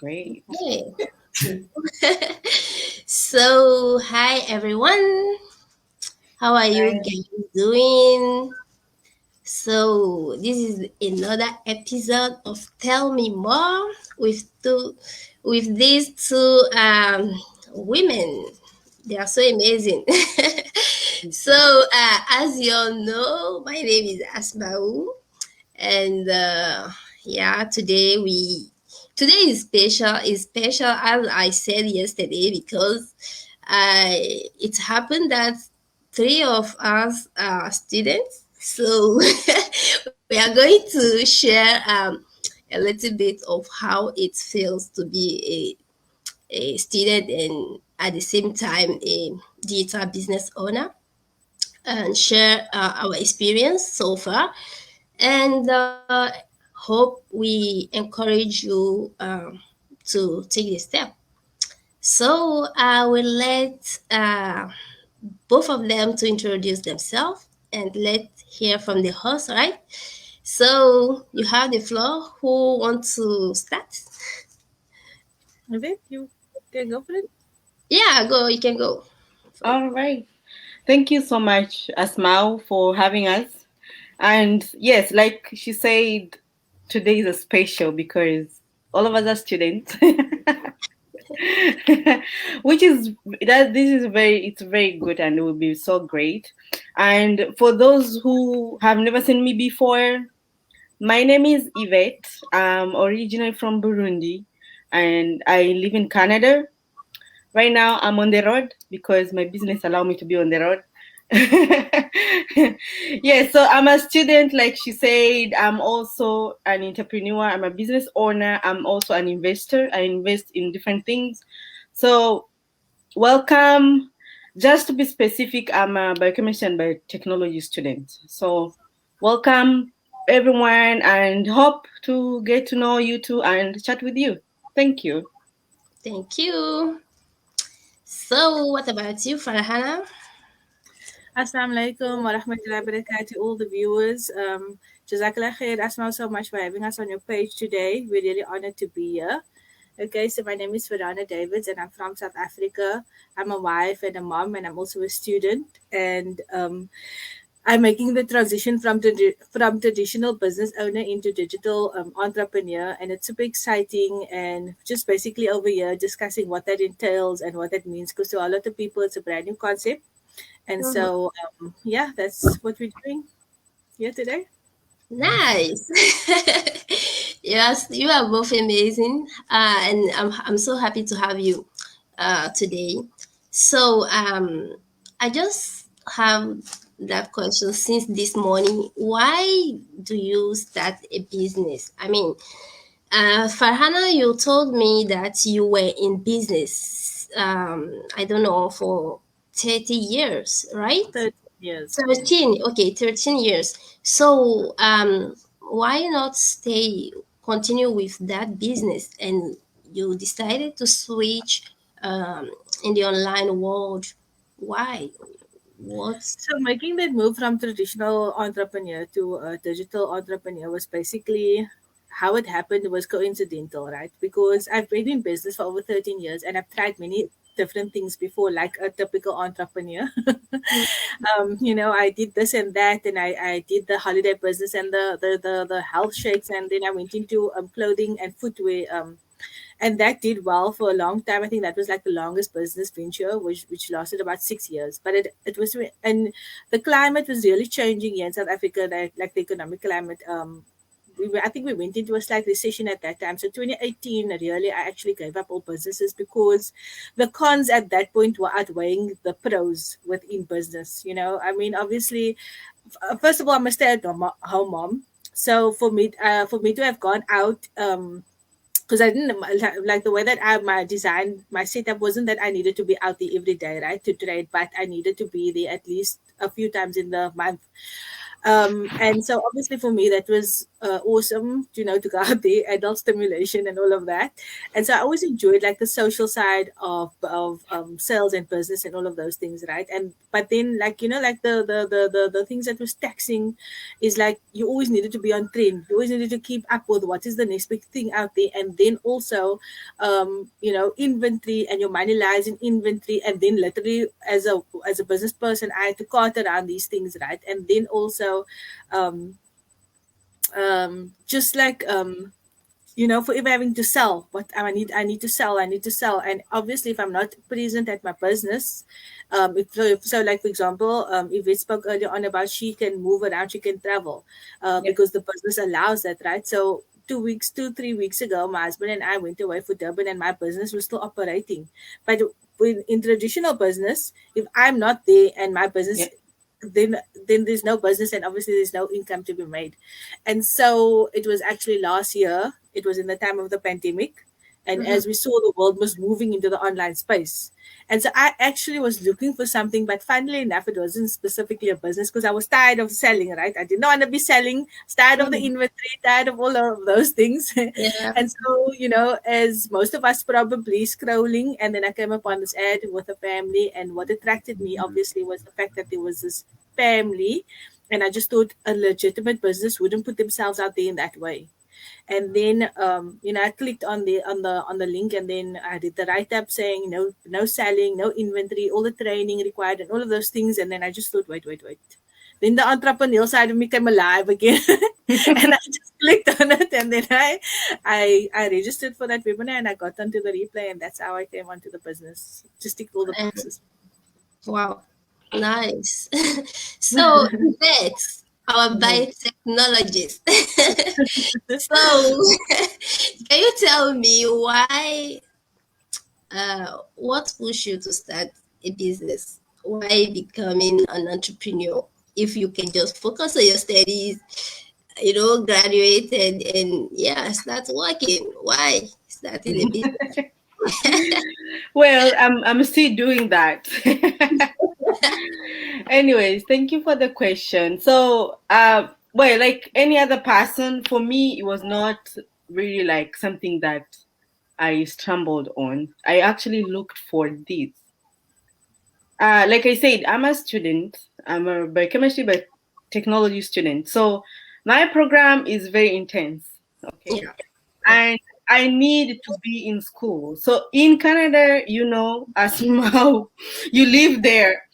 Great. Okay. So, hi everyone. How are you Hi. guys doing? So, this is another episode of Tell Me More with these two women. They are so amazing. So, as you all know, my name is Asmau, and yeah, today is special. Is special as I said yesterday because it happened that three of us are students. So we are going to share a little bit of how it feels to be a student and at the same time a digital business owner, and share our experience so far, and hope we encourage you to take the step. So I will let both of them to introduce themselves, and let's hear from the host, right? So you have the floor. Who wants to start? Vivek, you can go for it. Yeah, go. You can go for it. All right. Thank you so much, Asmau, for having us. And yes, like she said, today is a special because all of us are students. Which is that this is very it's very good and it will be so great. And for those who have never seen me before, my name is Yvette. I'm originally from Burundi and I live in Canada. Right now I'm on the road because my business allow me to be on the road. Yeah, so I'm a student, like she said. I'm also an entrepreneur. I'm a business owner. I'm also an investor. I invest in different things. So welcome. Just to be specific, I'm a biochemistry and biotechnology student. So welcome everyone and hope to get to know you too and chat with you. Thank you. Thank you. So what about you, Farhana? Assalamu alaikum wa rahmatullahi wa barakatuh to all the viewers. Jazakallah khair, Asma, so much for having us on your page today. We're really honored to be here. Okay, so my name is Farhana Davids and I'm from South Africa. I'm a wife and a mom, and I'm also a student. And I'm making the transition from traditional business owner into digital entrepreneur, and it's super exciting. And just basically over here discussing what that entails and what that means, because to a lot of people it's a brand new concept. And Mhm. so, yeah, that's what we're doing here today. Nice. Yes, you are both amazing, and I'm so happy to have you today. So I just have that question since this morning. Why do you start a business? I mean, Farhana, you told me that you were in business. I don't know, for 30 years, right? 30 years. 13, okay, 13 years. So, why not continue with that business, and you decided to switch in the online world? Why? What's So making that move from traditional entrepreneur to a digital entrepreneur was basically how it happened was coincidental, right? Because I've been in business for over 13 years and I've tried many different things before, like a typical entrepreneur. I did this and that, and I did the holiday business and the health shakes, and then I went into clothing and footwear. And that did well for a long time. I think that was like the longest business venture, which lasted about 6 years. But it was and the climate was really changing here in South Africa, like the economic climate. I think we went into a slight recession at that time. So 2018, really, I actually gave up all businesses because the cons at that point were outweighing the pros within business. I mean, obviously, first of all, I'm a stay-at-home mom. So for me to have gone out, because I didn't like the way that my design, my setup wasn't that I needed to be out there every day, right, to trade, but I needed to be there at least a few times in the month. And so obviously for me that was awesome, to go out there, adult stimulation and all of that. And so I always enjoyed like the social side of sales and business and all of those things, right? And but then like like the things that was taxing is like you always needed to be on trend. You always needed to keep up with what is the next big thing out there, and then also inventory, and your money lies in inventory. And then literally as a business person, I had to cart around these things, right? And then also um just like forever having to sell what I need to sell. And obviously if I'm not present at my business, so like for example, Yvette spoke earlier on about she can move around, she can travel, Yeah. because the business allows that, right? So 3 weeks ago, my husband and I went away for Durban, and my business was still operating. But in traditional business, if I'm not there and my business, Yeah. then then there's no business, and obviously there's no income to be made. And so it was actually last year, it was in the time of the pandemic, and Mhm. as we saw, the world was moving into the online space. And so I actually was looking for something, but funnily enough, it wasn't specifically a business, because I was tired of selling, right? I did not want to be selling, tired of the Mhm. inventory, tired of all of those things. Yeah. And so, as most of us probably scrolling, and then I came upon this ad with a family, and what attracted me obviously was the fact that there was this family, and I just thought a legitimate business wouldn't put themselves out there in that way. And then I clicked on the link, and then I did the write up saying no selling, no inventory, all the training required, and all of those things. And then I just thought, wait. Then the entrepreneurial side of me came alive again, and I just clicked on it, and then I registered for that webinar, and I got onto the replay, and that's how I came onto the business. Just tick all the And boxes. wow, nice. So that's our Mhm. biotechnologist. So can you tell me why? What pushed you to start a business? Why becoming an entrepreneur? If you can just focus on your studies, graduate and yeah, start working. Why starting a business? Well, I'm still doing that. Anyways, thank you for the question. So, well, like any other person, for me, it was not really like something that I stumbled on. I actually looked for this. Like I said, I'm a student. I'm a biochemistry technology student. So my program is very intense. Okay, Yeah, yeah. and I need to be in school. So in Canada, as small, you live there.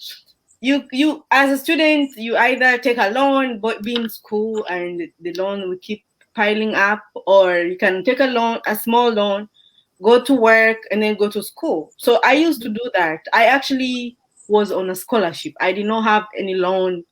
You as a student, you either take a loan, but be in school, and the loan will keep piling up, or you can take a small loan, go to work, and then go to school. So I used to do that. I actually was on a scholarship. I did not have any loan.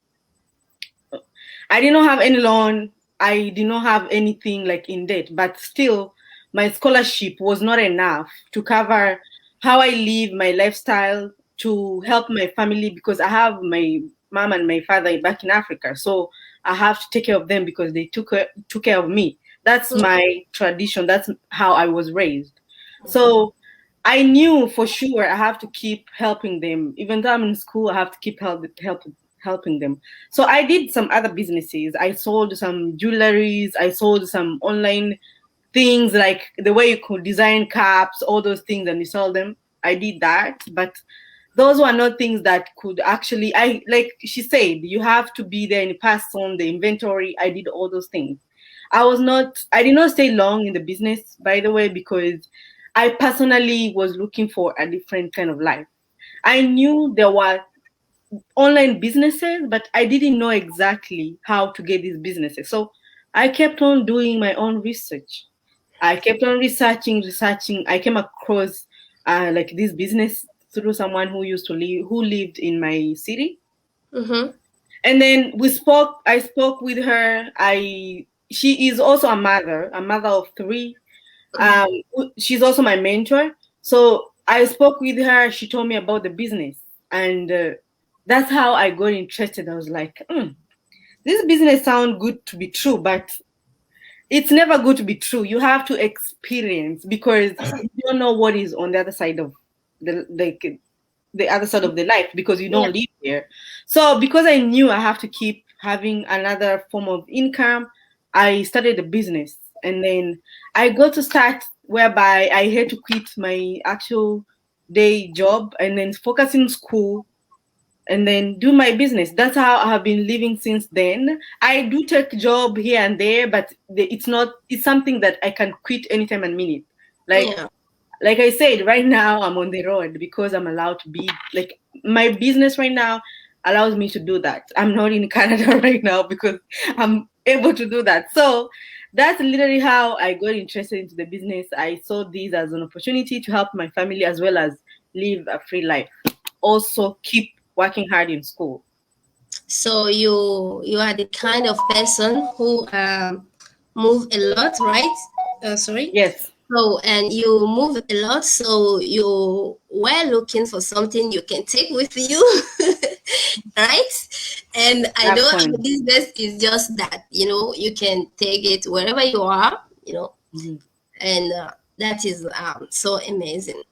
I did not have any loan. I did not have anything like in debt, but still, my scholarship was not enough to cover how I live, my lifestyle, to help my family, because I have my mom and my father back in Africa. So I have to take care of them because they took care of me. That's my tradition. That's how I was raised. So I knew for sure I have to keep helping them. Even though I'm in school, I have to keep helping them. So I did some other businesses. I sold some jewelries. I sold some online things, like the way you could design caps, all those things, and you sell them. I did that, but those were not things that could actually. I like she said, you have to be there in person, the inventory. I did all those things. I did not stay long in the business, by the way, because I personally was looking for a different kind of life. I knew there were online businesses, but I didn't know exactly how to get these businesses. So I kept on doing my own research. I kept on researching. I came across like this business through someone who lived in my city. Mm-hmm. And then I spoke with her. She is also a mother of three. Um, she's also my mentor. So I spoke with her. She told me about the business, and that's how I got interested. I was like, this business sounds good to be true, but it's never good to be true. You have to experience, because you don't know what is on the other side of the other side of the life, because you Yeah. don't live there. So because I knew I have to keep having another form of income, I started a business, and then I got to start whereby I had to quit my actual day job and then focus in school and then do my business. That's how I have been living since then. I do take job here and there, but it's not. It's something that I can quit anytime and minute. Yeah. Like I said, right now I'm on the road because I'm allowed to be like my business right now allows me to do that. I'm not in Canada right now because I'm able to do that. So that's literally how I got interested into the business. I saw this as an opportunity to help my family as well as live a free life. Also keep working hard in school. So you are the kind of person who move a lot, right? Sorry. Yes, So and you move a lot, so you were looking for something you can take with you, right? And I that know our point. business is just that. You can take it wherever you are. Mhm. And that is so amazing.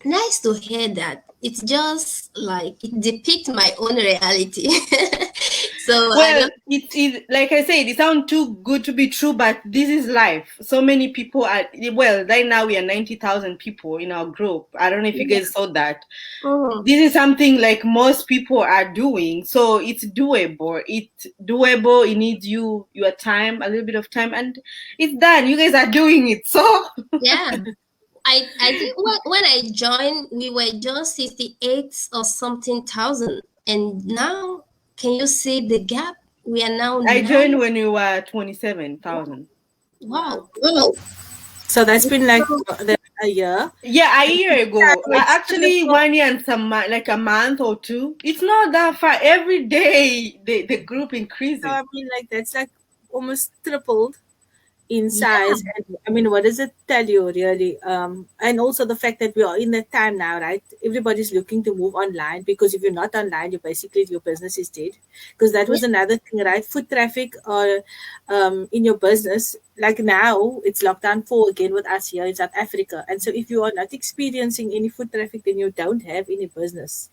Nice to hear that. It's just like it depicts my own reality. So I Well, don't. it like I said, it sounds too good to be true, but this is life. So many people are well, right now we are 90,000 people in our group. I don't know if you Yeah. guys saw that. Mhm. This is something like most people are doing. So it's doable. It's doable. It needs your time, a little bit of time, and it's done. You guys are doing it. So Yeah. I think when I joined, we were just 68 or something thousand, and now can you see the gap? We are now I joined nine. when you were 27,000. Wow. So that's It's been like so, a year. Yeah, a year ago. It's still Actually, 1 year and some like a month or two. It's not that far. Every day the group so increases. I mean, like that's like almost tripled in yeah. size. And I mean, what does it tell you really? And also the fact that we are in that time now, right? Everybody's looking to move online, because if you're not online, you basically, your business is dead. Because that Yeah. was another thing, right? Foot traffic or in your business, like now it's lockdown 4 again with us here in South Africa. And so if you are not experiencing any foot traffic, then you don't have any business.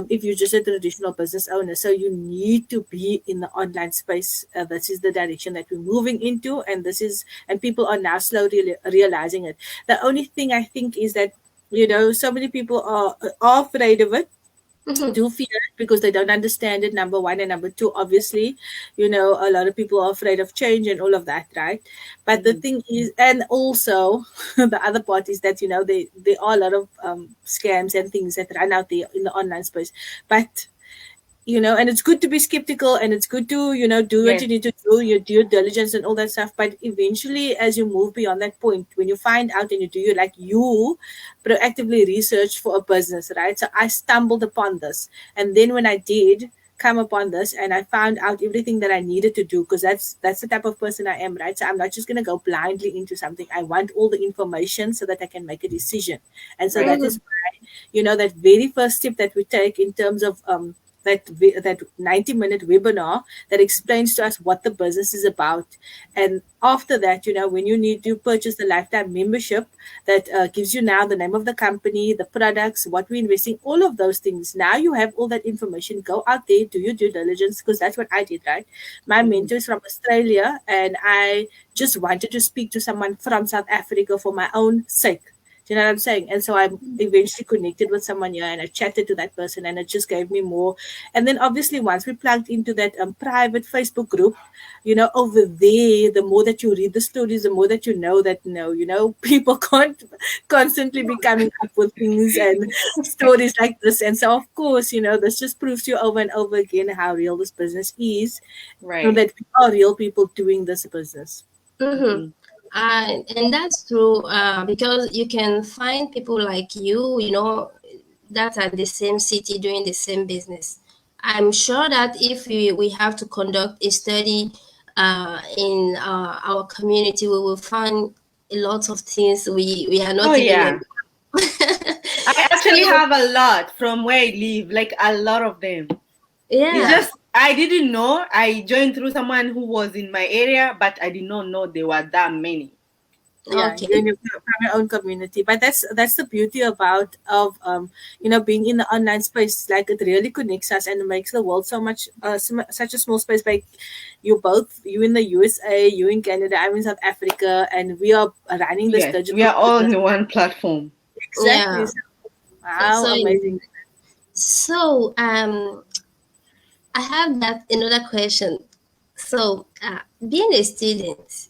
If you're just a traditional business owner. So you need to be in the online space. This is the direction that we're moving into, and and people are now slowly realizing it. The only thing I think is that, so many people are afraid of it, Mhm. do fear it because they don't understand it, number one. And number two, obviously, a lot of people are afraid of change and all of that, right? But the Mhm. thing is, and also the other part is that, there are a lot of scams and things that run out there in the online space. But and it's good to be skeptical, and it's good to do what Yes. you need to do, your due diligence and all that stuff. But eventually, as you move beyond that point, when you find out and you proactively research for a business, right? So I stumbled upon this, and then when I did come upon this, and I found out everything that I needed to do, because that's the type of person I am, right? So I'm not just going to go blindly into something. I want all the information so that I can make a decision. And so Right. that is why, that very first step that we take in terms of that 90-minute webinar that explains to us what the business is about. And after that, when you need to purchase the lifetime membership, that gives you now the name of the company, the products, what we're investing, all of those things. Now you have all that information. Go out there, do your due diligence, because that's what I did, right? My Mhm. mentor is from Australia, and I just wanted to speak to someone from South Africa for my own sake. Do you know what I'm saying? And so I eventually connected with someone here, and I chatted to that person, and it just gave me more. And then obviously, once we plugged into that private Facebook group, over there, the more that you read the stories, the more that you know that no, people can't constantly be coming up with things and stories like this. And so, of course, this just proves to you over and over again how real this business is, and Right. that we are real people doing this business. Mm-hmm. Mhm. And that's true because you can find people like you, that are in the same city doing the same business. I'm sure that if we have to conduct a study in our community, we will find a lot of things we are Oh not even yeah. aware. I actually So, have a lot from where I live, like a lot of them. It's yeah. just I didn't know. I joined through someone who was in my area, but I did not know there were that many. Yeah, Okay. from your own community. But that's the beauty about of being in the online space. Like, it really connects us and makes the world so much such a small space. Like, you in the USA, you in Canada, I'm in South Africa, and we are running this Yes, we digital are all business. in one platform. Exactly. Yeah. So, wow, So amazing. I have that another question. So being a student,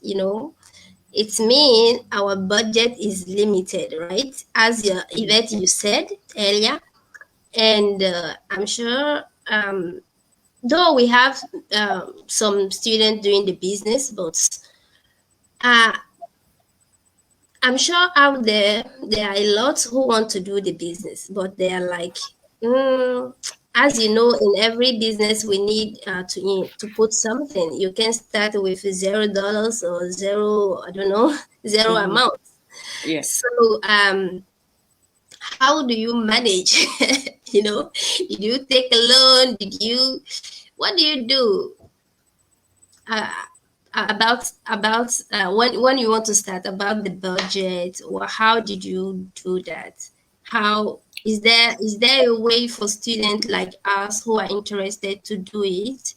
it means our budget is limited, right? As Yvette you said earlier, and I'm sure though we have some students doing the business, but uh, I'm sure out there are a lot who want to do the business, but they are like, as you know, in every business we need to put something. You can start with $0 or zero, I don't know, zero Hmm. amount. Yeah. So, how do you manage? Did you take a loan? What do you do? uh, about when you want to start, about the budget, or how did you do that? How is there a way for students like us who are interested to do it?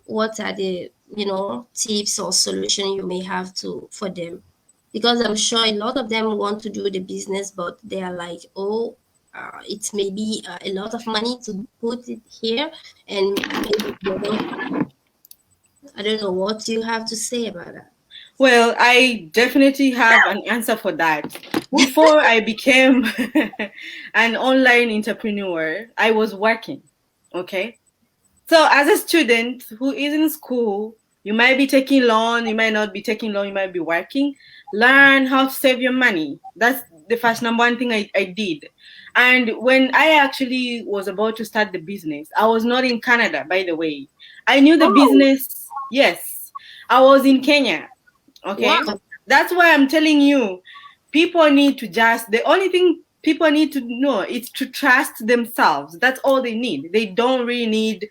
What are the tips or solution you may have to for them? Because I'm sure a lot of them want to do the business, but they are like, oh, it may be a lot of money to put it here, and maybe they don't. I don't know what you have to say about that. Well, I definitely have an answer for that. Before I became an online entrepreneur, I was working. Okay. So as a student who is in school, you might be taking loan, you might not be taking loan, you might be working. Learn how to save your money. That's the first number one thing I did. And when I actually was about to start the business, I was not in Canada, by the way. I knew the Oh, business. Yes. I was in Kenya. Okay. wow. That's why I'm telling you, people need to the only thing people need to know is to trust themselves. That's all they need. They don't really need,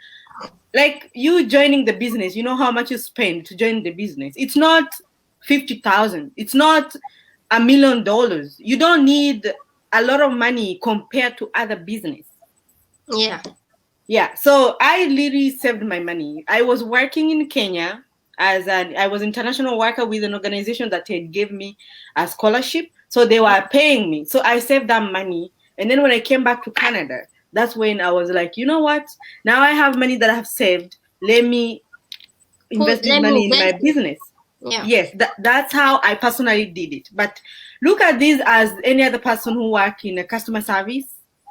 like, you joining the business, you know how much you spend to join the business. It's not 50,000. It's not $1 million. You don't need a lot of money compared to other business. Yeah. Yeah, so I literally saved my money. I was working in Kenya I was international worker with an organization that had gave me a scholarship. So they were paying me. So I saved that money. And then when I came back to Canada, that's when I was like, you know what? Now I have money that I have saved. Let me invest this Let me money in my invest it. business. Yeah. Yes, that's how I personally did it. But look at this as any other person who work in a customer service.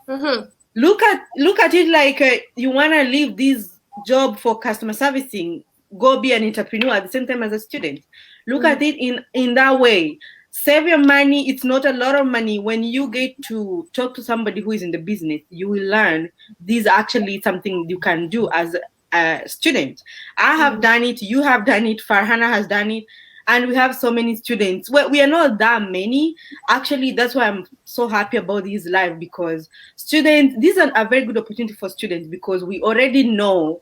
Mm-hmm. Look at it like you want to leave this job for customer servicing, go be an entrepreneur at the same time as a student. Look at it in that way. Save your money. It's not a lot of money. When you get to talk to somebody who is in the business, you will learn this is actually something you can do as a student. I have done it. You have done it. Farhana has done it. And we have so many students. Well, we are not that many. Actually, that's why I'm so happy about this live, because students, this is a very good opportunity for students because we already know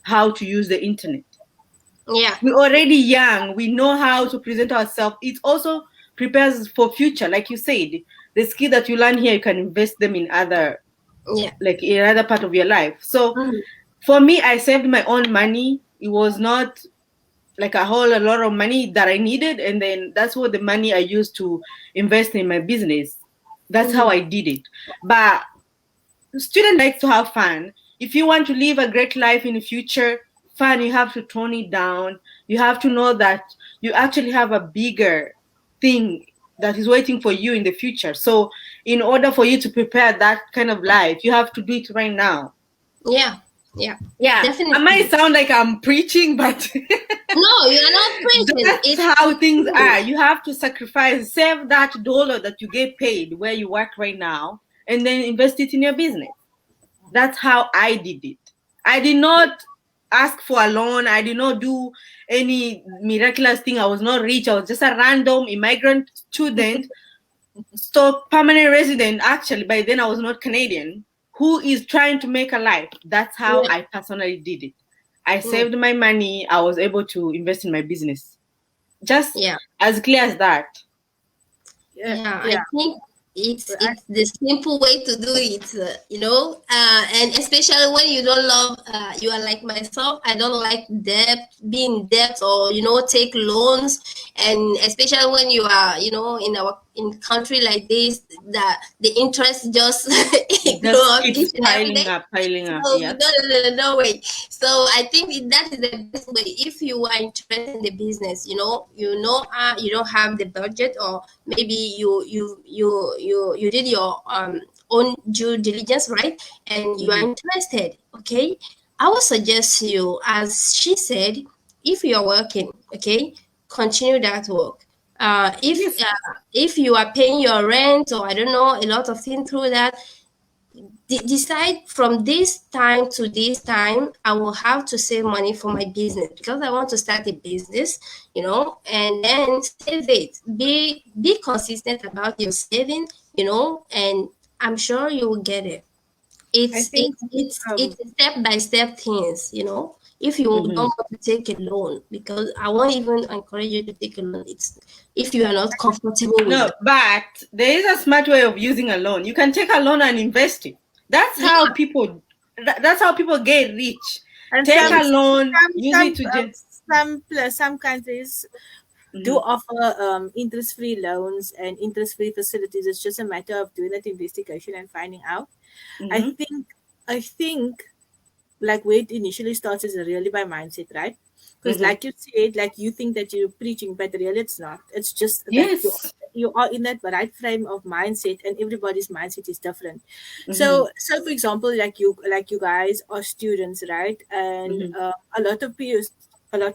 how to use the internet. Yeah. We're already young. We know how to present ourselves. It also prepares for future. Like you said, the skill that you learn here, you can invest them in other, Yeah. like in another part of your life. So Mhm. for me, I saved my own money. It was not like a lot of money that I needed, and then that's what the money I used to invest in my business. That's how I did it. But student likes to have fun. If you want to live a great life in the future, fun, you have to tone it down. You have to know that you actually have a bigger thing that is waiting for you in the future. So in order for you to prepare that kind of life, you have to do it right now. Yeah. Yeah. Yeah, I might Definitely. sound like I'm preaching, but No, you are not preaching. that's how things are. You have to sacrifice, save that dollar that you get paid where you work right now, and then invest it in your business. That's how I did it. I did not ask for a loan. I did not do any miraculous thing. I was not rich. I was just a random immigrant student, so permanent resident. Actually, by then I was not Canadian, who is trying to make a life. That's how Yeah. I personally did it. I saved my money. I was able to invest in my business. Just Yeah. as clear as that. Yeah, Yeah. I think it's I- it's the simple way to do it, and especially when you don't love, you are like myself. I don't like debt, be in debt, or take loans, and especially when you are, in country like this, that the interest just It go just up each keeps and every piling day. up, piling up. So Yeah. no way. So I think that is the best way. If you are interested in the business, you don't have the budget, or maybe you did your own due diligence, right? And you are Mhm. interested. Okay, I would suggest you, as she said, if you are working, okay, continue that work. Yes. If you are paying your rent, or I don't know, a lot of things through that, decide from this time to this time I will have to save money for my business, because I want to start a business, and then save it. Be consistent about your saving, and I'm sure you will get it. I it's think it's it's um, it's step by step things. If you Mhm. don't want to take a loan, because I won't even encourage you to take a loan, it's if you are not comfortable with No, that. but there is a smart way of using a loan. You can take a loan and invest it. That's Yeah. how people. That's how people get rich. and Take some a Yes. loan, some use some it to um, gen. some countries do Mhm. offer interest-free loans and interest-free facilities. It's just a matter of doing that investigation and finding out. I Mhm. think I think like where it initially starts is really by mindset, right? Because Mhm. like you said, like you think that you're preaching, but really it's not. It's just that Yes. you are in that right frame of mindset, and everybody's mindset is different. Mhm. So for example, like you guys are students, right? And Mhm. a lot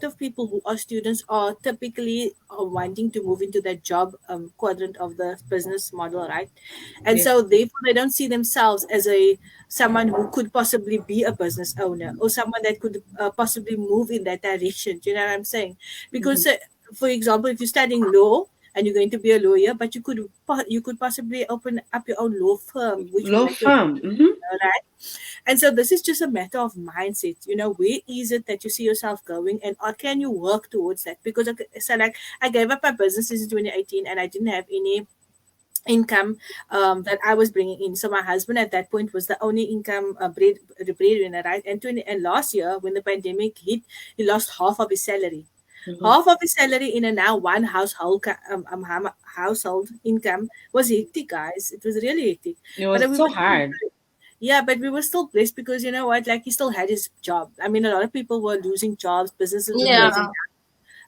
of people who are students are typically wanting to move into that job quadrant of the business model, right? And Yes. so therefore they don't see themselves as a someone who could possibly be a business owner, or someone that could possibly move in that direction. Do you know what I'm saying? Mhm. Because for example, if you're studying law and you're going to be a lawyer, but you could possibly open up your own law firm, which will Law make you firm. Mhm. right. And so this is just a matter of mindset. Where is it that you see yourself going, and or can you work towards that? Because so like I gave up my businesses in 2018, and I didn't have any income that I was bringing in. So my husband at that point was the only income the breadwinner, right? And last year when the pandemic hit, he lost half of his salary. Mhm. Half of his salary in a now one household income was hectic, guys. It was really hectic. It But was we so were still, hard. yeah, but we were still blessed because you know what? Like he still had his job. I mean, a lot of people were losing jobs, businesses were closing Yeah.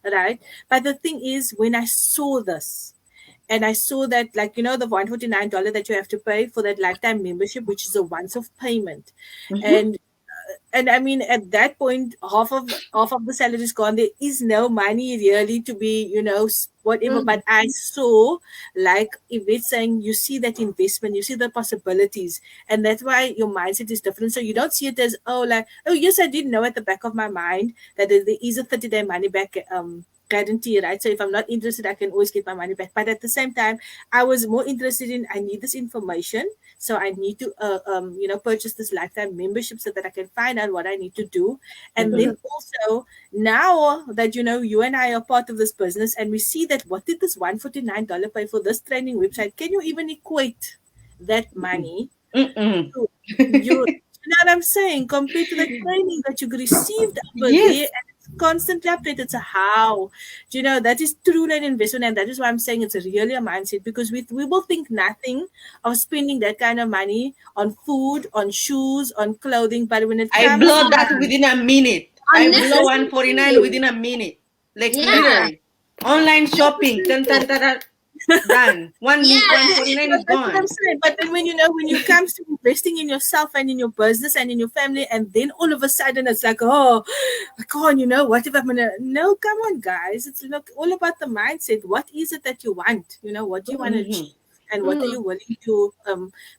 down, right? But the thing is, when I saw this, and I saw that, like, the $149 that you have to pay for that lifetime membership, which is a once-off payment, Mhm. and I mean, at that point, half of the salary is gone. There is no money really to be, whatever. Mm. But I saw, like Yvette saying, you see that investment, you see the possibilities, and that's why your mindset is different. So you don't see it as, oh, like, oh yes, I did know at the back of my mind that there is a 30-day money back guarantee, right? So if I'm not interested, I can always get my money back. But at the same time, I was more interested in, I need this information, so I need to purchase this lifetime membership so that I can find out what I need to do. And Mhm. then also, now that you and I are part of this business, and we see that, what did this $149 pay for this training website? Can you even equate that money Mm-mm. to you know what I'm saying, compared to the training that you received over there, Yes. and it's constantly updated? So how that is truly an investment, and that is why I'm saying it's really a mindset, because we will think nothing of spending that kind of money on food, on shoes, on clothing, but when it I comes to blow that within a minute. I blow Unnecessary 149 things. within a minute. Like Yeah. literally. Online shopping. Unnecessary Tan, tan, things. tan, tan, done. Yeah. 149 But is that's what I'm gone. saying. But then when you comes to investing in yourself and in your business and in your family, and then all of a sudden it's like, oh, I can't, what if I'm gonna? No, come on, guys. It's all about the mindset. What is it that you want? What do you want to Mhm. achieve? And what are Mm. you willing to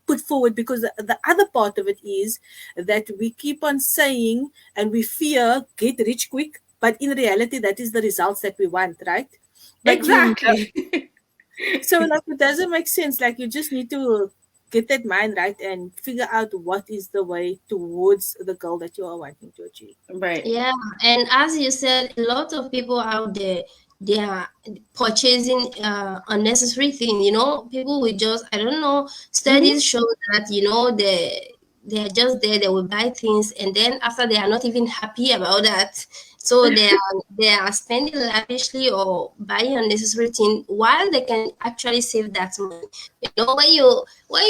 put forward? Because the other part of it is that we keep on saying, and we fear get rich quick, but in reality, that is the results that we want, right? But Exactly. so like it doesn't make sense. Like you just need to get that mind right and figure out what is the way towards the goal that you are wanting to achieve. Right. Yeah, and as you said, a lot of people out there, they are purchasing unnecessary things. You know, people will just, I don't know, studies show that, you know, they are just there, they will buy things, and then after they are not even happy about that. So they are spending lavishly or buying unnecessary things while they can actually save that money. You know, when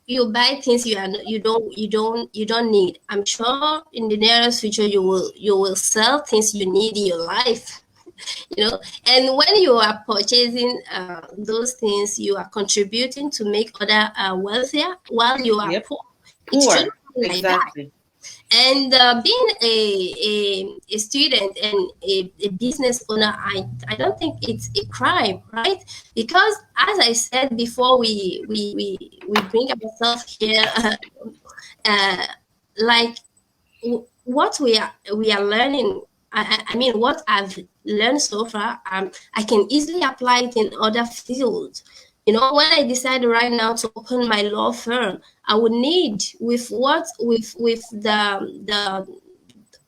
you buy things you don't need, I'm sure in the nearest future you will sell things you need in your life. You know, and when you are purchasing those things, you are contributing to make other wealthier while you are Yep. poor. It shouldn't Poor. be like that. Exactly. And being a student and a business owner, I don't think it's a crime, right? Because as I said before, we bring ourselves here, uh, like what we are learning. I mean, what I've learned so far, I can easily apply it in other fields. You know, when I decide right now to open my law firm, I would need, with the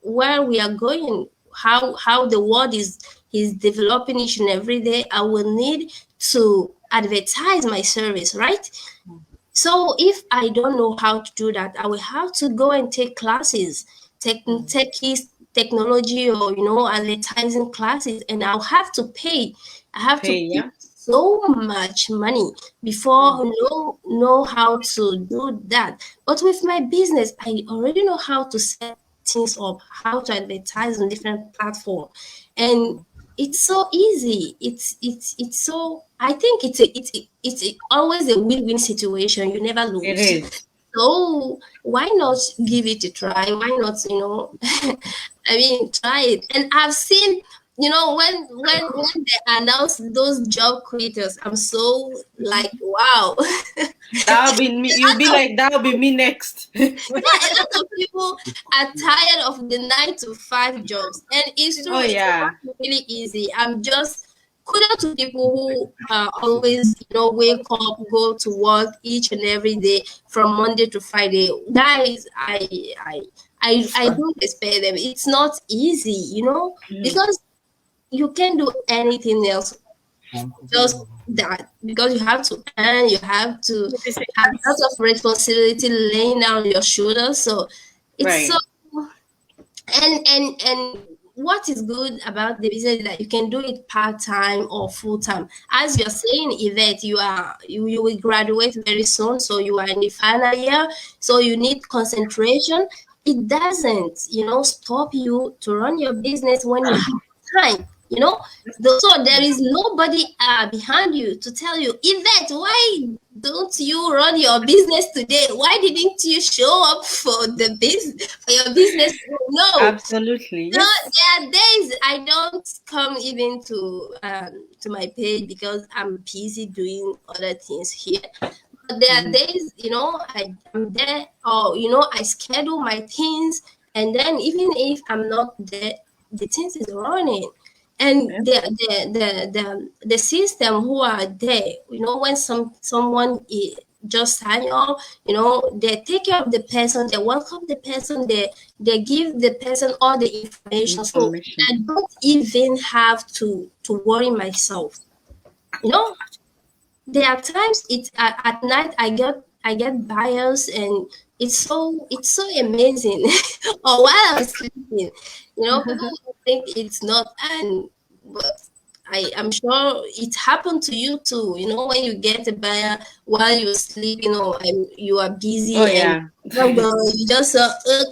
where we are going, how the world is developing each and every day, I will need to advertise my service, right? So if I don't know how to do that, I will have to go and take classes, technology, or advertising classes, and I'll have to pay. I have to Pay, pay yeah. so much money before know how to do that. But with my business, I already know how to set things up, how to advertise on different platforms, and it's so easy. It's so, I think it's always a win-win situation. You never It lose. is. So why not give it a try? Why not, I mean, try it. And I've seen, when they announce those job creators, I'm so like, wow. That'll be me. You'll be like, that'll be me next. Yeah, a lot of people are tired of the 9 to 5 jobs, and it's true. Oh It's yeah. not really easy. I'm just kudos to people who always, wake up, go to work each and every day from Monday to Friday. Guys, I do respect them. It's not easy, because you can't do anything else, just that, because you have to earn, you have to have lots of responsibility laying down your shoulders. So it's so, Right. and what is good about the business is that you can do it part-time or full-time. As you're saying, Yvette, you will graduate very soon, so you are in the final year, so you need concentration. It doesn't, stop you to run your business when you have time. So there is nobody behind you to tell you, Yvette, why don't you run your business today? Why didn't you show up for the business, for your business? No. Absolutely. No, Yes. there are days I don't come even to my page because I'm busy doing other things here. But there are days, I'm there, or I schedule my things, and then even if I'm not there, the things is running. And Yeah. the system who are there, when someone just sign up, they take care of the person, they welcome the person, they give the person all the information, so Information. I don't even have to worry myself. you know there are times at night I get buyers, and it's so amazing. Or while I'm sleeping, people will think it's not, and but I am sure it happened to you too. When you get a buyer while you're sleeping, or you are Oh busy, and yeah. you just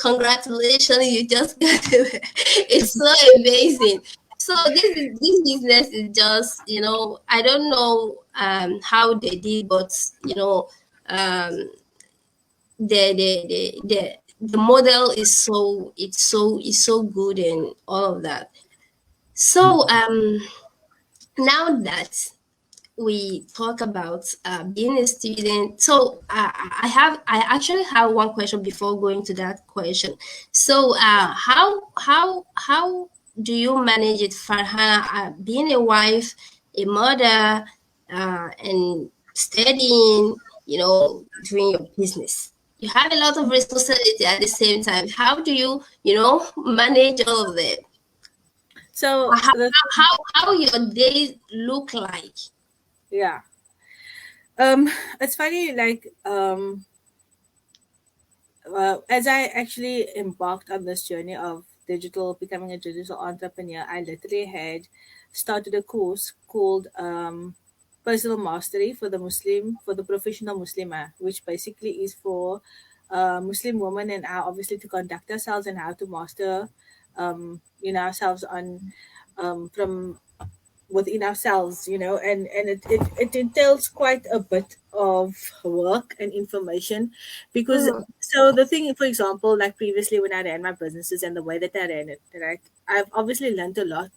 congratulations, you just got it. It's so amazing. So this business is just, I don't know how they did, but um the model is so good and all of that. So now that we talk about being a student, so I actually have one question before going to that question. So how do you manage it, Farhana, being a wife, a mother, and studying, doing your business? You have a lot of responsibility at the same time. How do you manage all of that? So How your days look like? yeah, it's funny, like as I actually embarked on this journey of becoming a digital entrepreneur, I literally had started a course called Personal Mastery for the professional Muslimah, which basically is for Muslim women and how obviously to conduct ourselves and how to master, ourselves on from within ourselves, and it entails quite a bit of work and information because Mm, so the thing, for example, like previously when I ran my businesses and the way that I ran it, right, I've obviously learned a lot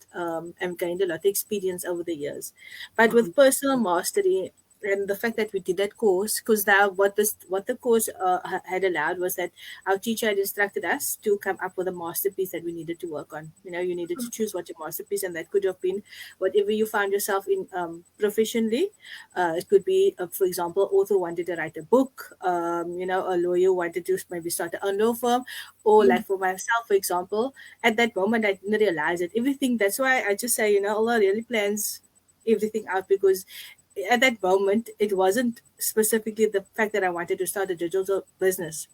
and gained a lot of experience over the years, but with personal mastery and the fact that we did that course, because now what the course had allowed was that our teacher had instructed us to come up with a masterpiece that we needed to work on. You needed to choose what your masterpiece, and that could have been whatever you found yourself in professionally. It could be, for example, author wanted to write a book, a lawyer wanted to maybe start a law firm, or like for myself, for example, at that moment I didn't realize it. Everything, that's why I just say, Allah really plans everything out, because at that moment it wasn't specifically the fact that I wanted to start a digital business,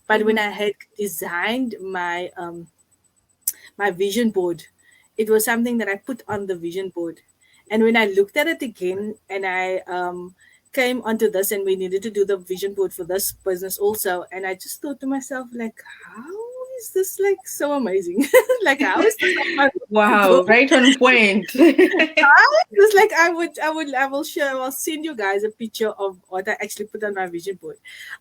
but when I had designed my vision board, it was something that I put on the vision board. And when I looked at it again and I came onto this, and we needed to do the vision board for this business also, and I just thought to myself, like, how is this like so amazing? Like, how is this on my vision Wow, board? right on point. Just like I will share. I'll send you guys a picture of what I actually put on my vision board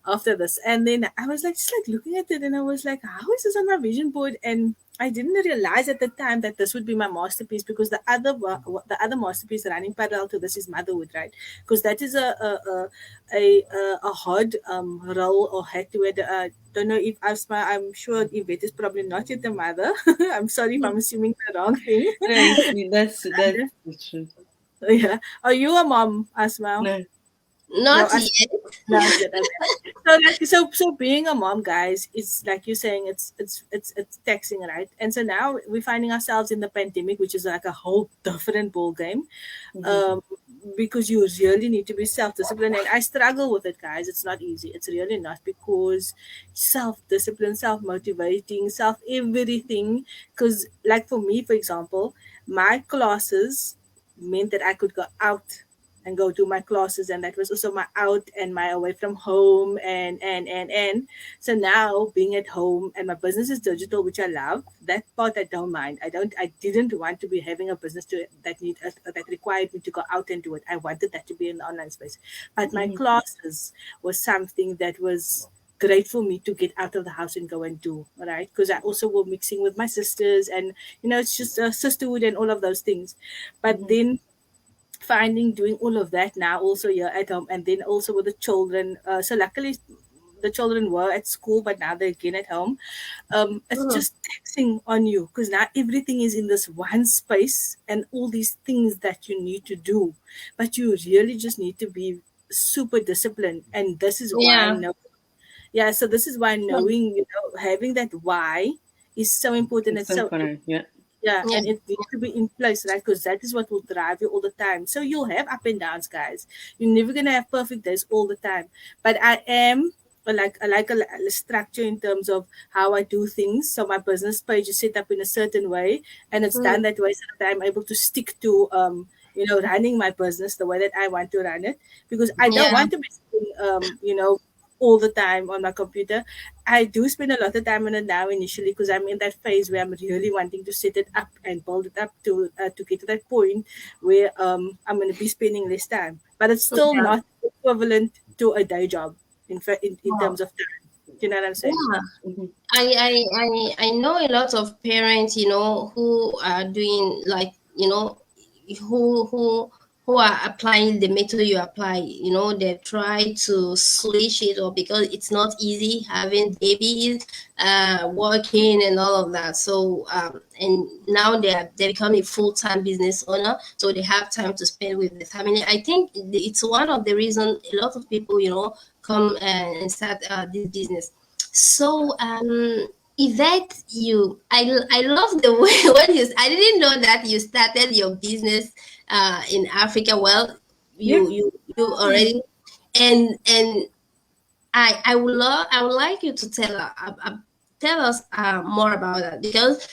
after this. And then I was like, just like looking at it, and I was like, how is this on my vision board? And I didn't realize at the time that this would be my masterpiece, because the other masterpiece running parallel to this is motherhood, right? Because that is a hard role or hat to wear. Don't know if Asma. I'm sure Yvette is probably not yet a mother. I'm sorry if I'm assuming the wrong thing. That's the truth. Yeah. Are you a mom, Asma? No. No, not yet. not yet. Okay. So being a mom, guys, it's like you're saying, it's taxing, right? And so now we're finding ourselves in the pandemic, which is like a whole different ball game. Um, because you really need to be self-disciplined, and I struggle with it, guys. It's not easy. It's really not, because self-discipline, self-motivating, self everything. Because like for me, for example, my classes meant that I could go out and go to my classes, and that was also my out and my away from home, and so now being at home and my business is digital, which I love. That part I don't mind. I didn't want to be having a business that required me to go out and do it. I wanted that to be in the online space, but my classes was something that was great for me to get out of the house and go and do, right? Because I also were mixing with my sisters, and it's just a sisterhood and all of those things. But then finding doing all of that now also here at home, and then also with the children, so luckily the children were at school, but now they're again at home. It's Mm, just taxing on you, because now everything is in this one space and all these things that you need to do, but you really just need to be super disciplined. And this is why I yeah. know, yeah, so this is why knowing, having that why is so important. It's It's so, important. Yeah. yeah, Yeah. and it needs to be in place, right? Because that is what will drive you all the time. So you'll have up and downs, guys. You're never gonna have perfect days all the time. But I like a structure in terms of how I do things. So my business page is set up in a certain way, and it's Mm, done that way so that I'm able to stick to running my business the way that I want to run it, because I don't yeah. want to be sitting, all the time on my computer. I do spend a lot of time on it now initially, because I'm in that phase where I'm really wanting to set it up and build it up to get to that point where I'm going to be spending less time. But it's still Yeah. not equivalent to a day job in fact in Wow. terms of time. Do you know what I'm saying? Yeah. Mhm. I know a lot of parents, who are doing like, who who are applying the method you apply. They try to switch it up because it's not easy having babies, working and all of that. So and now they become a full-time business owner, so they have time to spend with the family. I think it's one of the reason a lot of people, come and start this business. So Yvette, I love the way when you. I didn't know that you started your business in Africa. Well, Yeah. you already, and I would like you to tell us more about that, because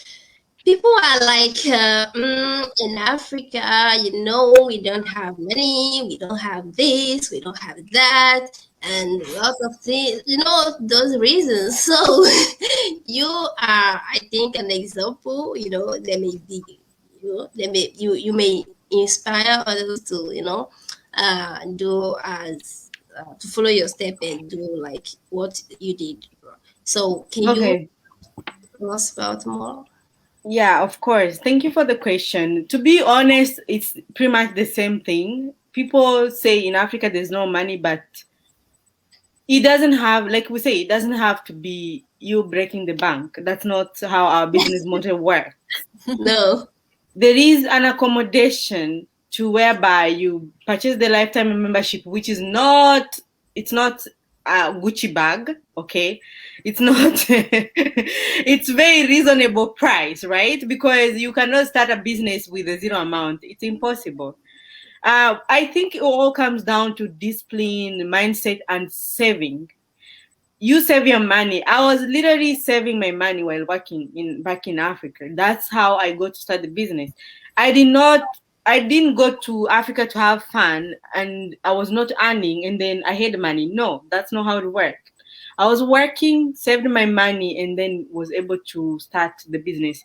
people are like, in Africa, we don't have money, we don't have this, we don't have that, and lots of things, those reasons. So you are, I think, an example. There may be, you may inspire others to, do as to follow your step and do like what you did. So can you Okay. tell us about more? Yeah, of course. Thank you for the question. To be honest, it's pretty much the same thing. People say in Africa there's no money, but it doesn't have, like we say, it doesn't have to be you breaking the bank. That's not how our business model works. No. There is an accommodation to whereby you purchase the lifetime membership, which is not, it's not a Gucci bag, okay? It's not, it's very reasonable price, right? Because you cannot start a business with a zero amount. It's impossible. I think it all comes down to discipline, mindset, and saving. You save your money. I was literally saving my money while working back in Africa. That's how I got to start the business. I did not I didn't go to Africa to have fun and I was not earning and then I had money. No, that's not how it worked. I was working, saved my money, and then was able to start the business.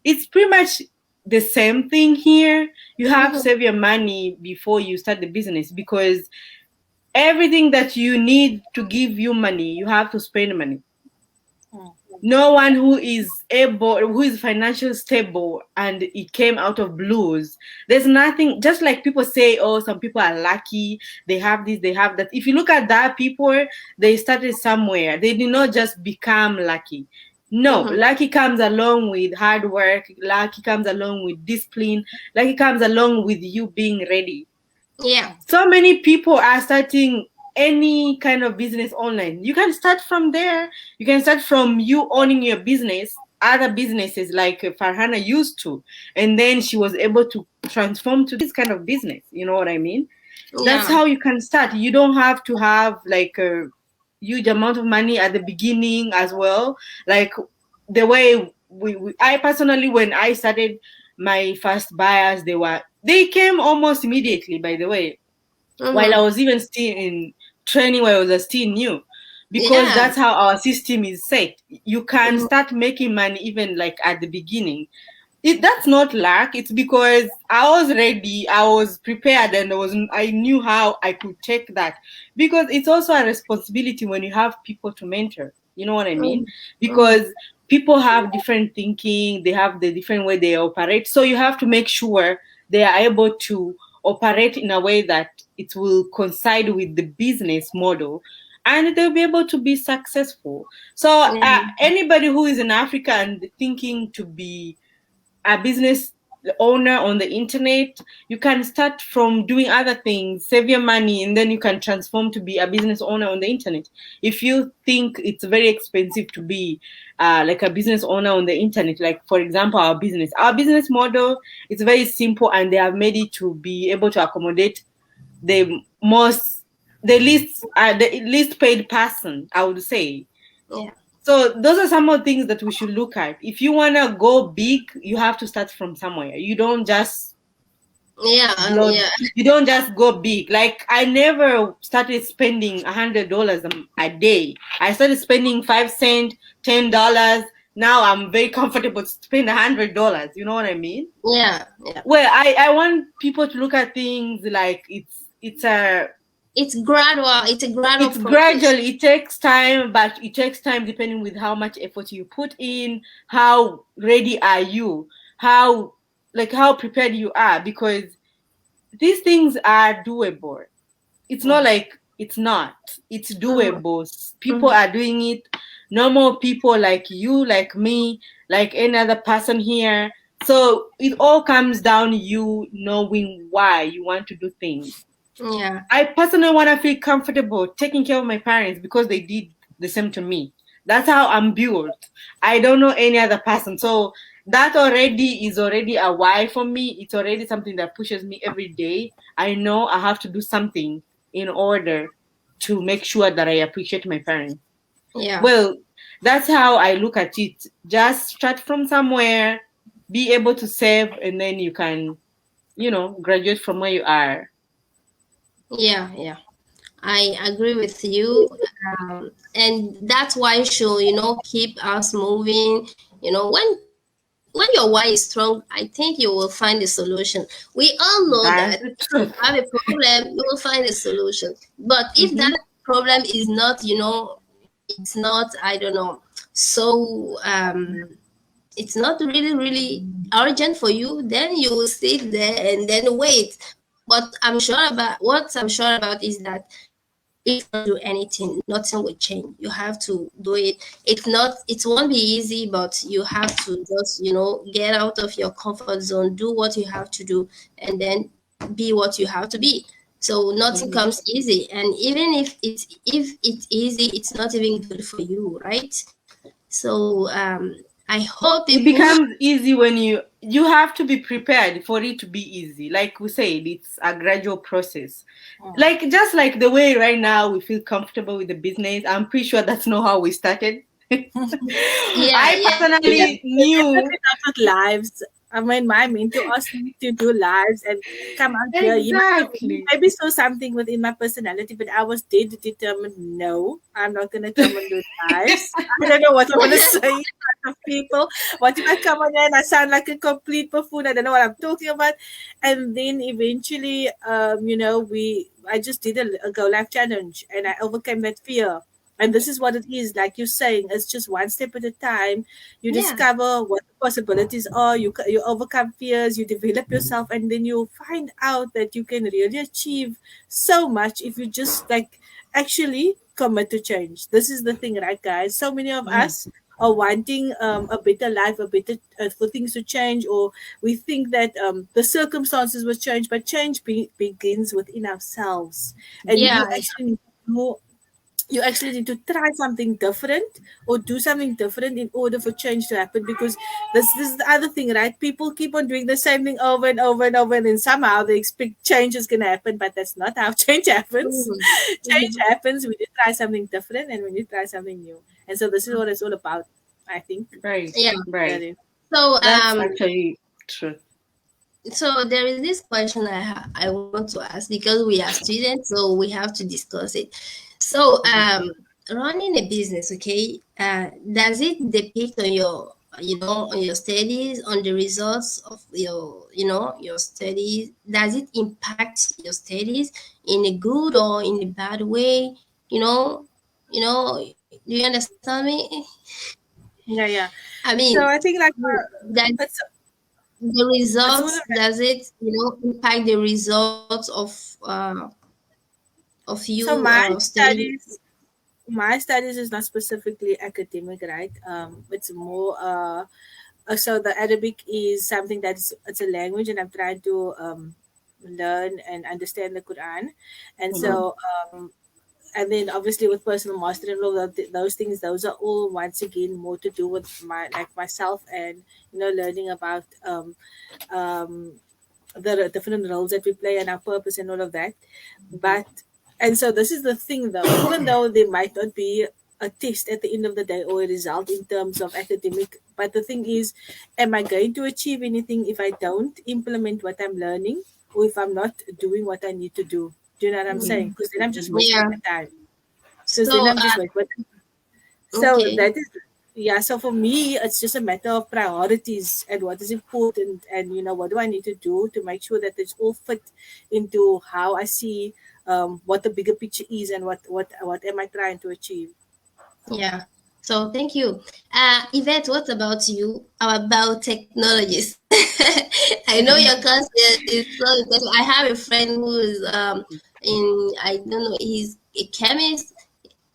It's pretty much the same thing here. You have to Mhm. save your money before you start the business because everything that you need to give you money, you have to spend money. Mm. No one who is financially stable and it came out of blues. There's nothing, just like people say, oh, some people are lucky, they have this, they have that. If you look at that, people, they started somewhere. They did not just become lucky. No, Mhm. lucky comes along with hard work, lucky comes along with discipline, lucky comes along with you being ready. Yeah. So many people are starting any kind of business online. You can start from there. You can start from you owning your business, other businesses like Farhana used to, and then she was able to transform to this kind of business. You know what I mean? That's Yeah. how you can start. You don't have to have like a huge amount of money at the beginning as well. Like the way I personally, when I started my first buyers, they came almost immediately, by the way, while I Mhm. was even still in training, while I was still new, because Yeah. that's how our system is set. You can Mhm. start making money even like at the beginning. That's not luck. It's because I was ready, I was prepared, and I knew how I could take that. Because it's also a responsibility when you have people to mentor. You know what I mean? Mhm. Mhm. Because people have different thinking, they have the different way they operate. So you have to make sure they are able to operate in a way that it will coincide with the business model and they'll be able to be successful. So Yeah. anybody who is in Africa and thinking to be a business owner on the internet, you can start from doing other things, save your money, and then you can transform to be a business owner on the internet. If you think it's very expensive to be like a business owner on the internet, like for example, our business model is very simple, and they have made it to be able to accommodate the most, the least paid person, I would say. Yeah. So those are some of the things that we should look at. If you wanna go big, you have to start from somewhere. Yeah. Blow, Yeah. you don't just go big. Like I never started spending $100 a day. I started spending 5 cents, $10. Now I'm very comfortable to spend $100. You know what I mean? Yeah. Yeah. Well, I want people to look at things like It's gradual. It's a gradual it's process. gradual, it takes time, but it takes time depending with how much effort you put in, how ready are you, how prepared you are, because these things are doable. It's not Mm. like it's not, it's Mhm. doable. People Mhm. are doing it, normal people like you, like me, like any other person here. So it all comes down to you knowing why you want to do things. Yeah. I personally want to feel comfortable taking care of my parents because they did the same to me. That's how I'm built. I don't know any other person. So that already is already a why for me. It's already something that pushes me every day. I know I have to do something in order to make sure that I appreciate my parents. Yeah. Well, that's how I look at it. Just start from somewhere, be able to save, and then you can, graduate from where you are. Yeah, yeah. I agree with you. And that's why should, keep us moving. When your why is strong, I think you will find a solution. We all know That's that the if you truth. have a problem, you will find a solution. But if Mm-hmm. that problem is not, it's not, I don't know, so it's not really, really urgent for you, then you will sit there and then wait. But I'm sure about is that if you don't do anything, nothing will change. You have to do it. It won't be easy, but you have to just, get out of your comfort zone, do what you have to do, and then be what you have to be. So nothing Mm-hmm. comes easy. And even if it's easy, it's not even good for you, right? So I hope It people. becomes easy when you have to be prepared for it to be easy. Like we said, it's a gradual process. Like just like the way right now we feel comfortable with the business, I'm pretty sure that's not how we started. Yeah, I yeah, yeah. personally knew With lives. I mean, my mentor asked me to do lives and come out here. exactly. Maybe saw something within my personality, but I was dead determined. No, I'm not gonna come and do lives. I don't know what I want to say in front of people. What if I come on here and I sound like a complete buffoon? I don't know what I'm talking about. And then eventually, I just did a Go Live challenge, and I overcame that fear. And this is what it is, like you're saying, it's just one step at a time. You Yeah. discover what the possibilities are, you overcome fears, you develop yourself, and then you'll find out that you can really achieve so much if you just like actually commit to change. This is the thing, right, guys? So many of Mhm. us are wanting a better life, a better for things to change, or we think that the circumstances will change, but change begins within ourselves, and Yeah. you actually need to try something different or do something different in order for change to happen, because this is the other thing, right? People keep on doing the same thing over and over and over, and then somehow they expect change is going to happen, but that's not how change happens. Mhm. Change Mhm. happens when you try something different and when you try something new, and so this is what it's all about, I think. Right, Yeah. right. Darren. So That's actually true. there is this question I want to ask, because we are students, so we have to discuss it. So running a business, okay, does it depict on your on your studies, on the results of your studies? Does it impact your studies in a good or in a bad way? You know, do you understand me? Yeah. I So mean, I think like that it's the it's all results, about. does it impact the results of So you studying? my studies is not specifically academic, right? It's more so the Arabic is something it's a language, and I'm trying to learn and understand the Quran, and Mhm. so and then obviously with personal mastery and all those things, those are all once again more to do with myself, and learning about um the different roles that we play and our purpose and all of that. But and so this is the thing though, even though there might not be a test at the end of the day or a result in terms of academic, but the thing is, am I going to achieve anything if I don't implement what I'm learning, or if I'm not doing what I need to do? Do you know what I'm saying? Because then I'm just Mhm. wasting Yeah. my time. Because then So I'm just wasting. So okay. that is, yeah. So for me, it's just a matter of priorities and what is important, and what do I need to do to make sure that it's all fit into how I see what the bigger picture is, and what am I trying to achieve. Yeah. So thank you. Yvette, what about you? Our biotechnologist. I know your class is so interesting. I have a friend who is I don't know, he's a chemist.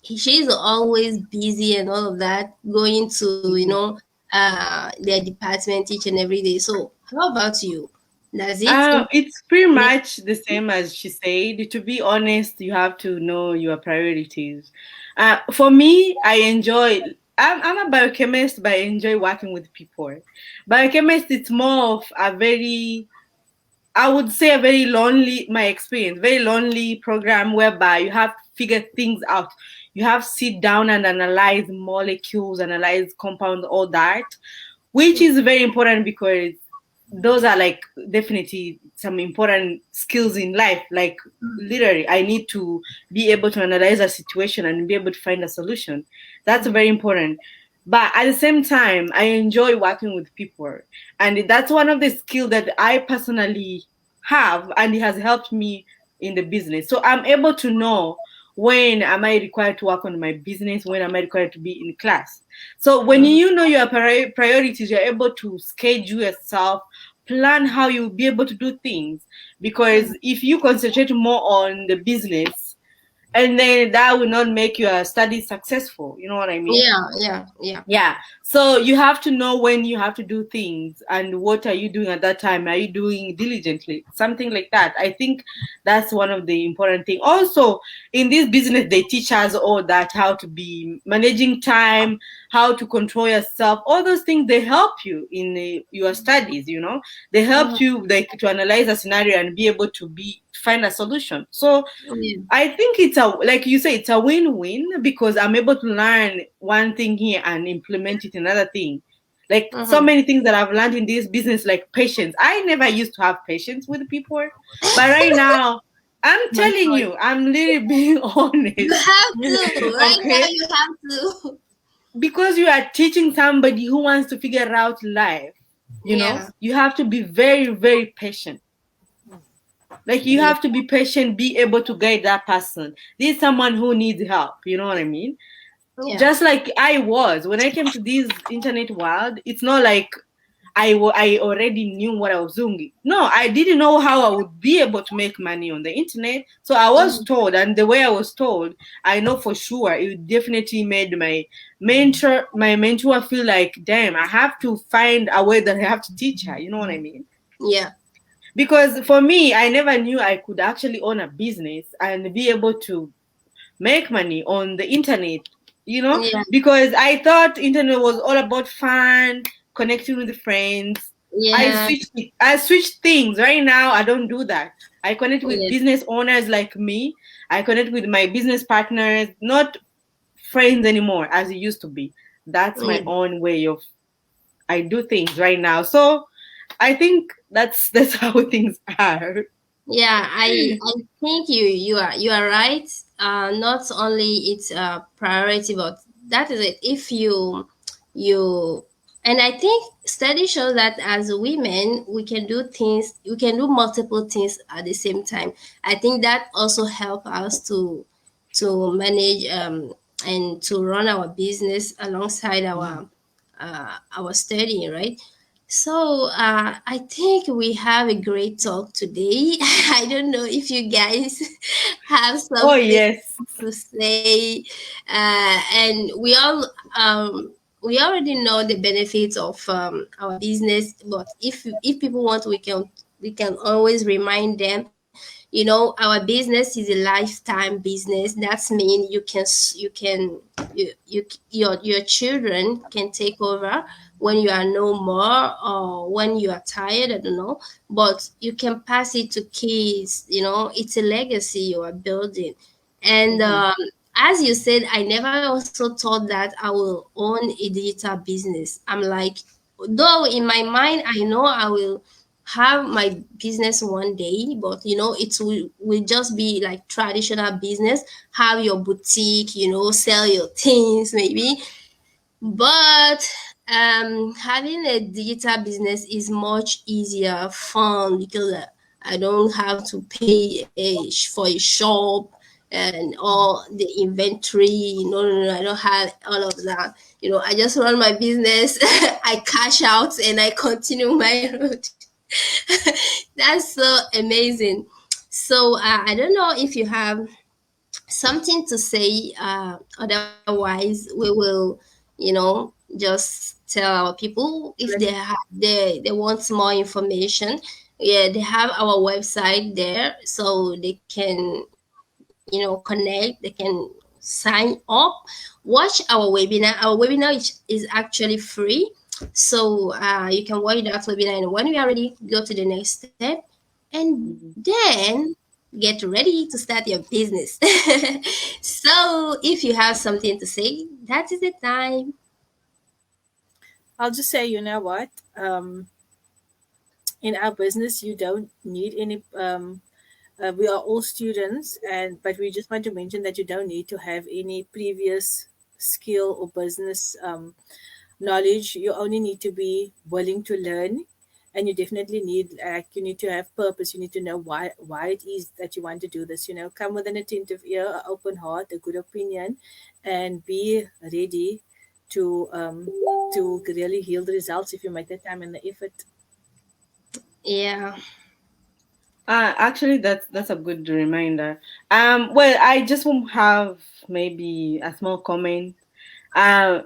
She's always busy and all of that, going to, their department each and every day. So how about you? Does it It's pretty impact? much the same as she said. To be honest, you have to know your priorities. For me, I enjoy. I'm a biochemist, but I enjoy working with people. Biochemist, it's more of a very, I would say, a very lonely, my experience, very lonely program whereby you have to figure things out. You have to sit down and analyze molecules, analyze compounds, all that, which is very important because those are like definitely some important skills in life. Like literally, I need to be able to analyze a situation and be able to find a solution. That's very important. But at the same time, I enjoy working with people, and that's one of the skills that I personally have, and it has helped me in the business. So I'm able to know when am I required to work on my business, when am I required to be in class. So when you know your priorities, you're able to schedule yourself, plan how you'll be able to do things. Because if you concentrate more on the business, and then that will not make your study successful. You know what I mean? Yeah. Yeah. So you have to know when you have to do things and what are you doing at that time. Are you doing diligently? Something like that. I think that's one of the important things. Also, in this business, they teach us all that, how to be managing time, how to control yourself. All those things, they help you in your studies, you know. They help you like to analyze a scenario and be able to find a solution. So Yeah. I think it's a, like you say, it's a win-win because I'm able to learn one thing here and implement it another thing. Like so many things that I've learned in this business, like patience. I never used to have patience with people, but right now, I'm My telling God. you, I'm literally being You honest. have to. Right now, Okay, you have to. because you are teaching somebody who wants to figure out life, you know, Yeah. you have to be very, very patient. Like you Yeah. have to be patient, be able to guide that person. This is someone who needs help. You know what I mean? Yeah. Just like I was when I came to this internet world. It's not like I already knew what I was doing. No, I didn't know how I would be able to make money on the internet. So I was told, and the way I was told, I know for sure it definitely made my mentor feel like, damn, I have to find a way that I have to teach her. You know what I mean? Yeah. Because for me, I never knew I could actually own a business and be able to make money on the internet, you know, Yeah. because I thought internet was all about fun, connecting with friends. i Yeah. switched I switched things. Right now I don't do that. I connect with Yeah. business owners like me. I connect with my business partners, not friends anymore as it used to be. That's my Yeah. own way of I do things right now. So I think that's how things are. Yeah, I think you are right. Not only it's a priority, but that is it. If you and I think studies show that as women we can do things, we can do multiple things at the same time. I think that also help us to manage and to run our business alongside our studying, right? So I think we have a great talk today. I don't know if you guys have Oh something yes. to say, and we already know the benefits of our business. But if people want, we can always remind them. Our business is a lifetime business. That's mean your children can take over when you are no more, or when you are tired, I don't know, but you can pass it to kids. It's a legacy you are building. And as you said, I never also thought that I will own a digital business. I'm like, though in my mind I know I will have my business one day, but it will just be like traditional business. Have your boutique, sell your things maybe. But having a digital business is much easier, fun, because I don't have to pay for a shop and all the inventory. No, no, no, I don't have all of that. I just run my business, I cash out, and I continue my road. That's so amazing. So I don't know if you have something to say. Otherwise, we will, just tell our people if they want more information. Yeah, they have our website there, so they can, connect. They can sign up, watch our webinar. Our webinar is actually free. So you can watch that webinar, and when we are ready, go to the next step, and then get ready to start your business. So if you have something to say, that is the time. I'll just say, you know what? In our business, you don't need any. We are all students, and but we just want to mention that you don't need to have any previous skill or business knowledge. You only need to be willing to learn, and you definitely need, like, you need to have purpose. You need to know why it is that you want to do this. Come with an attentive ear, an open heart, a good opinion, and be ready to really yield results if you make the time and the effort. Yeah. Actually, that's a good reminder. Well, I just want to have maybe a small comment. Uh,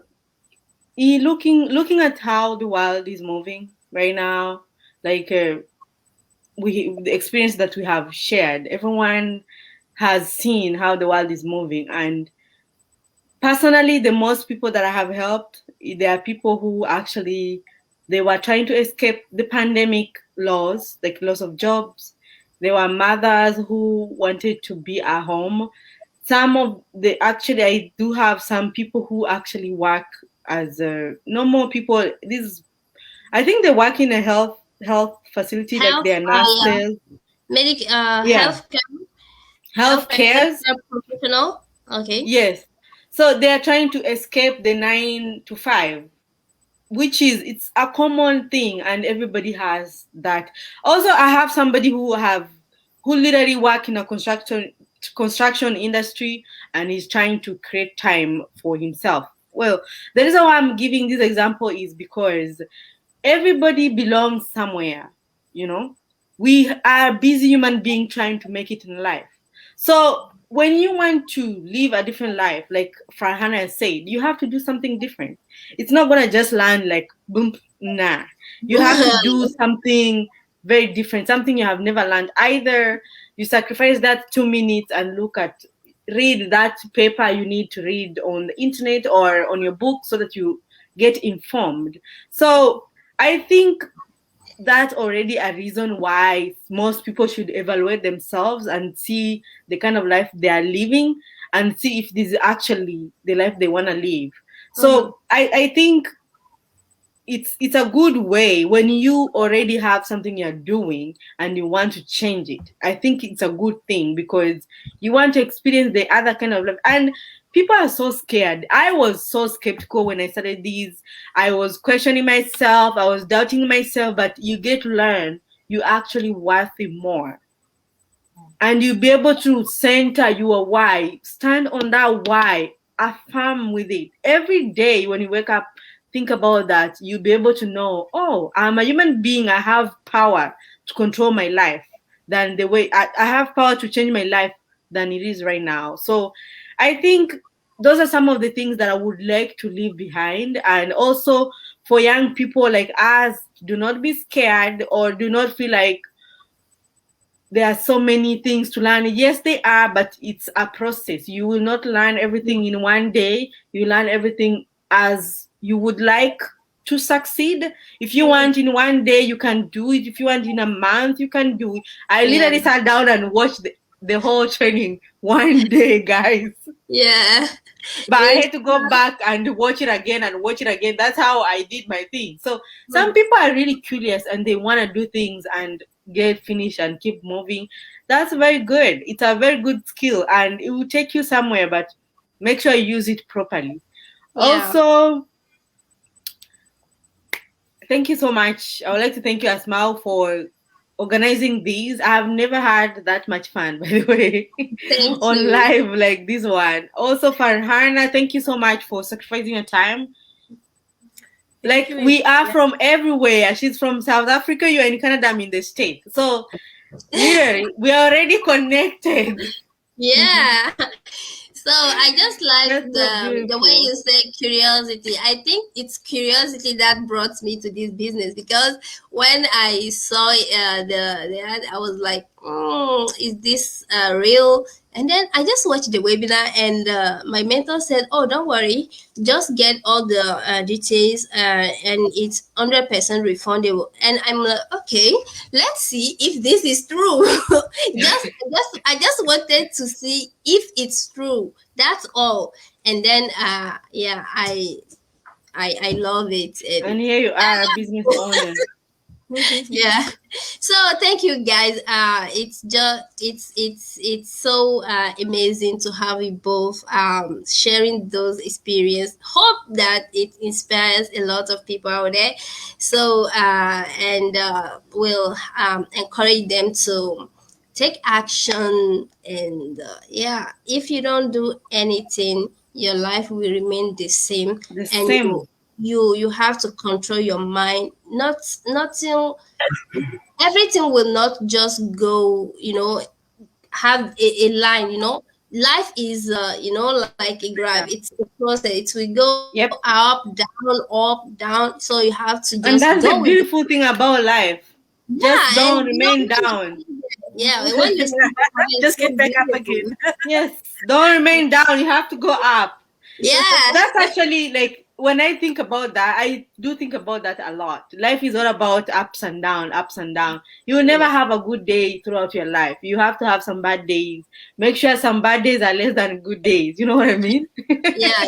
looking at how the world is moving right now, like the experience that we have shared, everyone has seen how the world is moving, and personally, the most people that I have helped, there are people who actually they were trying to escape the pandemic laws, like loss of jobs. There were mothers who wanted to be at home. Some of the actually, I do have some people who actually work as normal people. This, I think they work in a health facility, like Health, they are yeah. nurses. Yeah, health healthcare cares. professional. Okay. Yes. So they are trying to escape the 9 to 5, which is it's a common thing and everybody has that. Also, I have somebody who literally work in a construction industry and is trying to create time for himself. Well, the reason why I'm giving this example is because everybody belongs somewhere, you know. We are busy human being trying to make it in life. So when you want to live a different life, like Farhana has said, you have to do something different. It's not gonna just land like boom, nah. You have to do something very different, something you have never learned. Either you sacrifice that 2 minutes and read that paper you need to read on the internet or on your book so that you get informed. So I think that's already a reason why most people should evaluate themselves and see the kind of life they are living and see if this is actually the life they want to live. So I think it's a good way when you already have something you're doing and you want to change it. I think it's a good thing because you want to experience the other kind of life. And people are so scared. I was so skeptical when I started these. I was questioning myself, I was doubting myself, but you get to learn you actually worth it more. And you'll be able to center your why, stand on that why, affirm with it. Every day when you wake up, think about that. You'll be able to know, oh, I'm a human being. I have power to control my life than the way I have power to change my life than it is right now. So I think those are some of the things that I would like to leave behind. And also for young people like us, do not be scared or do not feel like there are so many things to learn. Yes, they are, but it's a process. You will not learn everything in one day. You learn everything as you would like to succeed. If you want in one day, you can do it. If you want in a month, you can do it. I literally sat down and watched the whole training one day, guys. Yeah. But I had to go back and watch it again and watch it again. That's how I did my thing. So some people are really curious and they want to do things and get finished and keep moving. That's very good. It's a very good skill and it will take you somewhere, but make sure you use it properly. Yeah. Also, thank you so much. I would like to thank you, Asmao, for organizing these. I've never had that much fun, by the way, on live like this one. Also, Farhana, thank you so much for sacrificing your time. Like we are from everywhere. She's from South Africa. You're in Canada. I'm in the States. So literally, we are already connected. Yeah. So I just like the way you say curiosity. I think it's curiosity that brought me to this business because when I saw the ad, I was like, is this real? And then I just watched the webinar, and my mentor said, "Oh, don't worry, just get all the details, and it's 100% refundable." And I'm like, "Okay, let's see if this is true." I just wanted to see if it's true. That's all. And then, yeah, I love it. And here you are, a business owner. Yeah, so thank you guys. It's just it's so amazing to have you both sharing those experience. Hope that it inspires a lot of people out there. So and will encourage them to take action. And yeah, if you don't do anything, your life will remain the same. The And same. you have to control your mind. Not nothing, everything will not just go, have a line. Life is like a graph. Yeah. It's a process. It will go Yep. up down, so you have to And just that's go the with it. beautiful thing about life. Just Yeah, don't and remain down. when you see Just so get back up beautiful. again. Yes, don't remain down. You have to go up. Yeah. That's actually like when I think about that, I do think about that a lot. Life is all about ups and down, ups and down. You will never have a good day throughout your life. You have to have some bad days. Make sure some bad days are less than good days. You know what I mean? Yeah.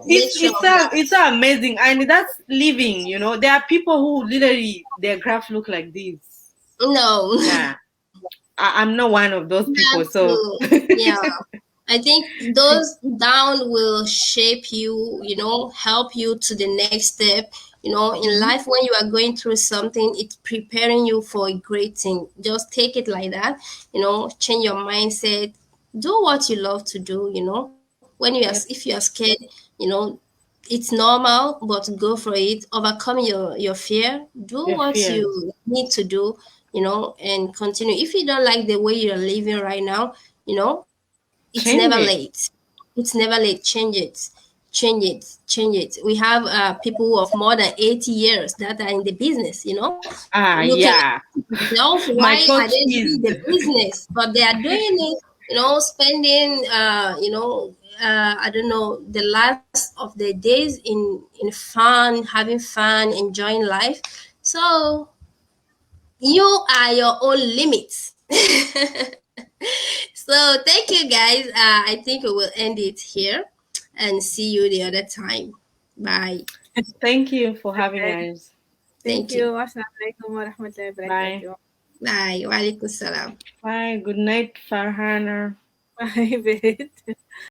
Make it's sure it's of so that. it's so amazing, and that's living. There are people who literally their graphs look like this. No. Yeah, I'm not one of those people. That's So yeah. I think those down will shape you, help you to the next step. In life, when you are going through something, it's preparing you for a great thing. Just take it like that, change your mindset, do what you love to do, if yep, you are scared, you know, it's normal, but go for it. Overcome your fear. Do your what fears you need to do, and continue. If you don't like the way you're living right now, it's never change it. late. It's never late. Change it. We have people of more than 80 years that are in the business. You can Yeah, ask yourself, my why are coach they is. doing the business? But they are doing it, spending I don't know, the last of their days in fun, having fun, enjoying life. So you are your own limits. So thank you guys. I think we will end it here and see you the other time. Bye. Thank you for having Okay. us. Thank Thank you. you. Wassalamualaikum warahmatullahi Bye. wabarakatuh. Bye. Walaikum salam. Bye. Good night, Farhana. Bye, Beth.